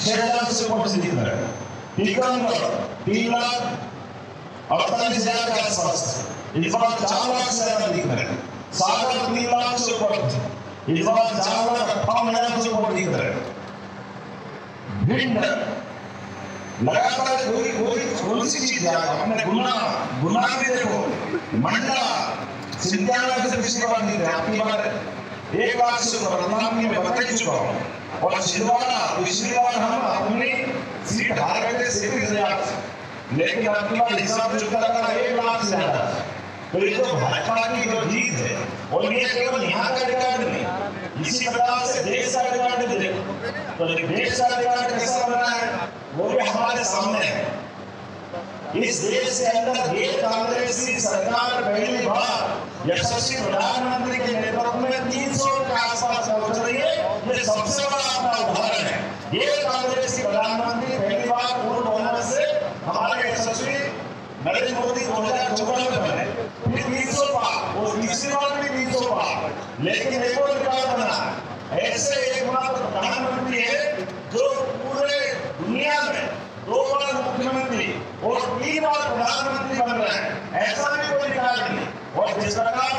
6,00,000 से ऊपर से दिख रहा है। टीकमगढ़ 3,48,000 के आसपास, इस बार 4,00,000 से ज्यादा दिख रहा है। सागर 3,00,000 से ऊपर, इस बार 4,58,000 से ऊपर दिख रहा है। भिंड लगातार कोई सी चीज है, अपने गुना भी देखो, मंडला 97 से पिछली बार दिख रहा है, आपकी बार 1,00,000 से ऊपर रत्नागिरी में बता ही चुका हूँ। और छिंदवाड़ा पिछली बार हम अपनी सीट हार गए थे 37,000, लेकिन अपनी बार हिसाब चुका था 1,00,000 से ज्यादा। तो ये तो भाजपा की जो जीत है, और ये केवल यहाँ का रिकॉर्ड नहीं, इसी प्रकार से देश का रिकॉर्ड देखो। तो देश का रिकॉर्ड कैसा बना है वो भी हमारे सामने है। इस देश के अंदर ये कांग्रेसी सरकार पहली बार यशस्वी प्रधानमंत्री के नेतृत्व में 300 के आसपास पहुंच रही है। ये सबसे बड़ा अपना उदाहरण है। ये कांग्रेसी प्रधानमंत्री पहली बार पूर्ण बहुमत से हमारे यशस्वी नरेंद्र मोदी 2014 में बने, फिर 300 पार, और तीसरी बार भी 300 पार, लेकिन एक और रिकॉर्ड बना। ऐसे एकमात्र प्रधानमंत्री है जो पूरे दुनिया में 2 बार मुख्यमंत्री और 3 बार प्रधानमंत्री बन रहे हैं, ऐसा भी कोई रिकॉर्ड नहीं। और जिस प्रकार